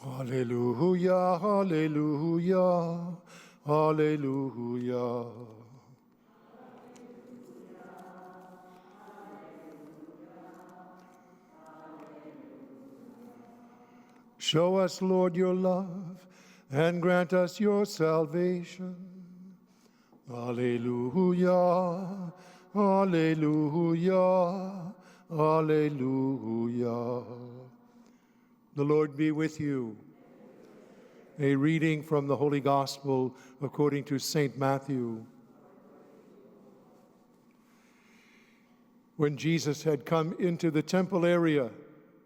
Hallelujah, hallelujah, hallelujah. Show us, Lord, your love, and grant us your salvation. Hallelujah, hallelujah, hallelujah. The Lord be with you. A reading from the Holy Gospel according to St. Matthew. When Jesus had come into the temple area,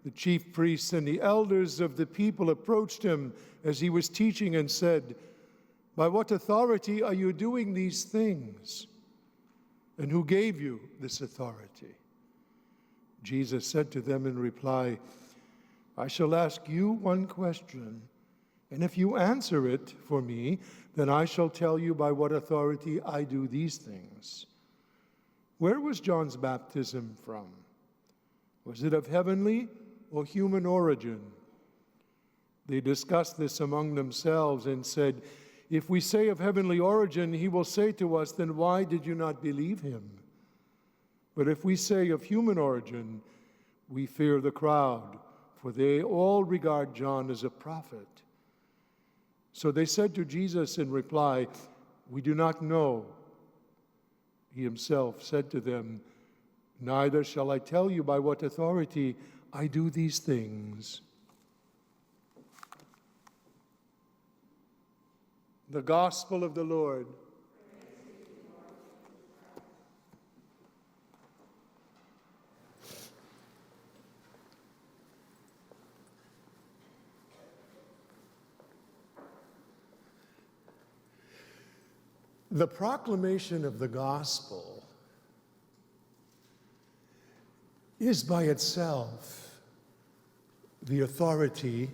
the chief priests and the elders of the people approached him as he was teaching and said, "By what authority are you doing these things? And who gave you this authority?" Jesus said to them in reply, "I shall ask you one question, and if you answer it for me, then I shall tell you by what authority I do these things. Where was John's baptism from? Was it of heavenly or human origin?" They discussed this among themselves and said, "If we say of heavenly origin, he will say to us, 'Then why did you not believe him?' But if we say of human origin, we fear the crowd, for they all regard John as a prophet." So they said to Jesus in reply, "We do not know." He himself said to them, "Neither shall I tell you by what authority I do these things." The Gospel of the Lord. The proclamation of the gospel is by itself the authority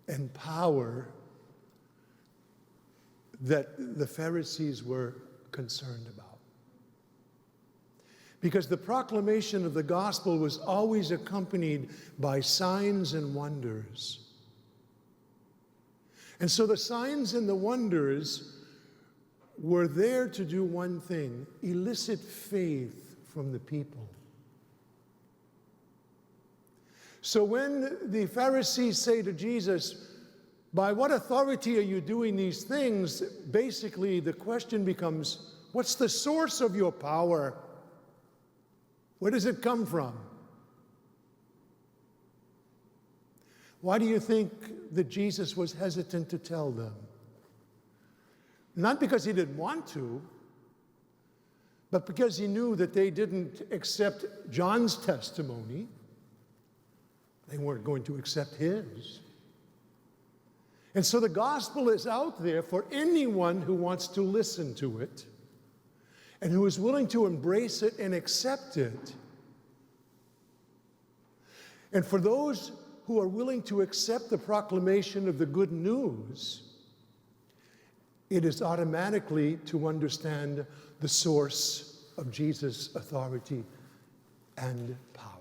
and power that the Pharisees were concerned about. Because the proclamation of the gospel was always accompanied by signs and wonders. And so the signs and the wonders were there to do one thing: elicit faith from the people. So when the Pharisees say to Jesus, "By what authority are you doing these things?" basically the question becomes, what's the source of your power? Where does it come from? Why do you think that Jesus was hesitant to tell them? Not because he didn't want to, but because he knew that they didn't accept John's testimony. They weren't going to accept his. And so the gospel is out there for anyone who wants to listen to it and who is willing to embrace it and accept it. And for those who are willing to accept the proclamation of the good news, it is automatically to understand the source of Jesus' authority and power.